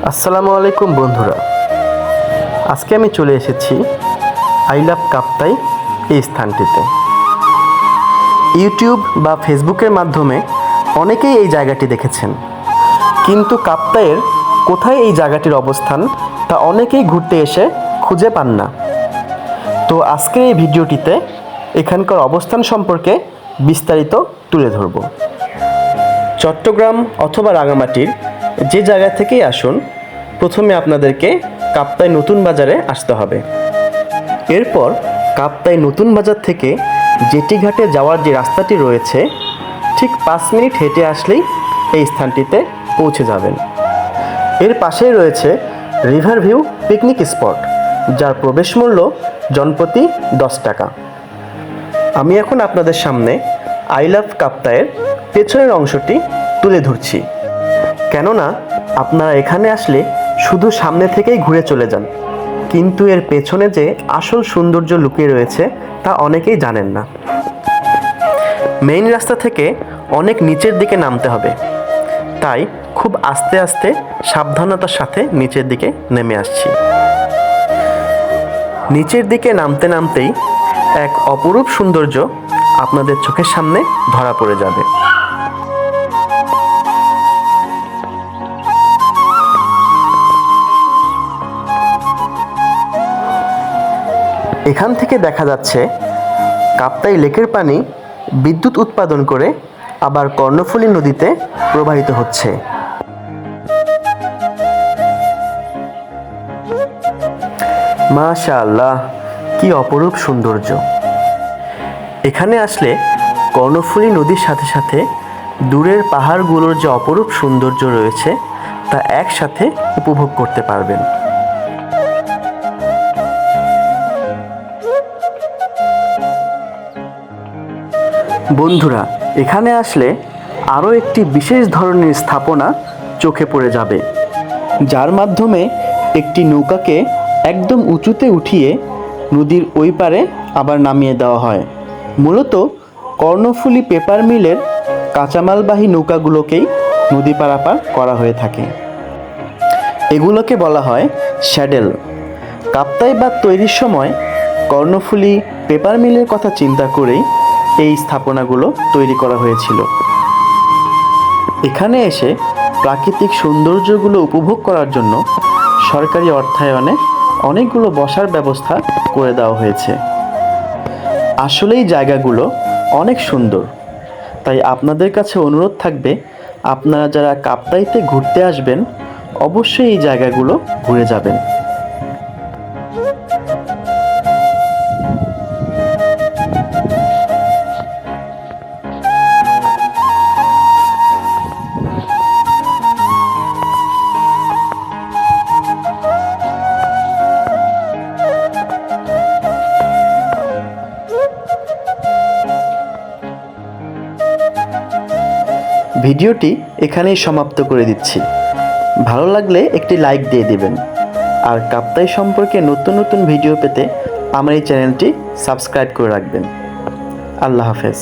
আসসালামু আলাইকুম বন্ধুরা, আজকে আমি চলে এসেছি আই লাভ কাপ্তাই এই স্থানটিতে। ইউটিউব বা ফেসবুকের মাধ্যমে অনেকেই এই জায়গাটি দেখেছেন, কিন্তু কাপ্তাইয়ের কোথায় এই জায়গাটির অবস্থান তা অনেকেই ঘুরতে এসে খুঁজে পান না। তো আজকের এই ভিডিওটিতে এখানকার অবস্থান সম্পর্কে বিস্তারিত তুলে ধরব। চট্টগ্রাম অথবা রাঙামাটির যে জায়গা থেকেই আসুন, প্রথমে আপনাদেরকে কাপ্তাই নতুন বাজারে আসতে হবে। এরপর কাপ্তাই নতুন বাজার থেকে জেটি ঘাটে যাওয়ার যে রাস্তাটি রয়েছে, ঠিক 5 মিনিট হেঁটে আসলেই এই স্থানটিতে পৌঁছে যাবেন। এর পাশেই রয়েছে রিভার ভিউ পিকনিক স্পট, যার প্রবেশ মূল্য জনপ্রতি 10 টাকা। আমি এখন আপনাদের সামনে আই লাভ কাপ্তাইয়ের পেছনের অংশটি তুলে ধরছি, কেননা আপনারা এখানে আসলে শুধু সামনে থেকেই ঘুরে চলে যান, কিন্তু এর পেছনে যে আসল সৌন্দর্য লুকিয়ে রয়েছে তা অনেকেই জানেন না। মেইন রাস্তা থেকে অনেক নিচের দিকে নামতে হবে, তাই খুব আস্তে আস্তে সাবধানতার সাথে নিচের দিকে নেমে আসছি। নিচের দিকে নামতে নামতেই এক অপরূপ সৌন্দর্য আপনাদের চোখের সামনে ধরা পড়ে যাবে। এখান থেকে দেখা যাচ্ছে কাপ্তাই লেকের পানি বিদ্যুৎ উৎপাদন করে আবার কর্ণফুলী নদীতে প্রবাহিত হচ্ছে। মাশাআল্লাহ, কি অপরূপ সৌন্দর্য! এখানে আসলে কর্ণফুলী নদীর সাথে সাথে দূরের পাহাড়গুলোর যে অপরূপ সৌন্দর্য রয়েছে তা একসাথে উপভোগ করতে পারবেন। বন্ধুরা, এখানে আসলে আরও একটি বিশেষ ধরনের স্থাপনা চোখে পড়ে যাবে, যার মাধ্যমে একটি নৌকাকে একদম উঁচুতে উঠিয়ে নদীর ওই পারে আবার নামিয়ে দেওয়া হয়। মূলত কর্ণফুলী পেপার মিলের কাঁচামালবাহী নৌকাগুলোকেই নদী পারাপার করা হয়ে থাকে। এগুলোকে বলা হয় শ্যাডেল। কাপ্তাই বাঁধ তৈরির সময় কর্ণফুলী পেপার মিলের কথা চিন্তা করেই এই স্থাপনাগুলো তৈরি করা হয়েছিল। এখানে এসে প্রাকৃতিক সৌন্দর্যগুলো উপভোগ করার জন্য সরকারি অর্থায়নে অনেকগুলো বসার ব্যবস্থা করে দেওয়া হয়েছে। আসলেই জায়গাগুলো অনেক সুন্দর, তাই আপনাদের কাছে অনুরোধ থাকবে, আপনারা যারা কাপ্তাইতে ঘুরতে আসবেন অবশ্যই এই জায়গাগুলো ঘুরে যাবেন। ভিডিওটি এখানেই সমাপ্ত করে দিচ্ছি। ভালো লাগলে একটি লাইক দিয়ে দিবেন, আর কাপ্তাই সম্পর্কে নতুন নতুন ভিডিও পেতে আমার এই চ্যানেলটি সাবস্ক্রাইব করে রাখবেন। আল্লাহ হাফেজ।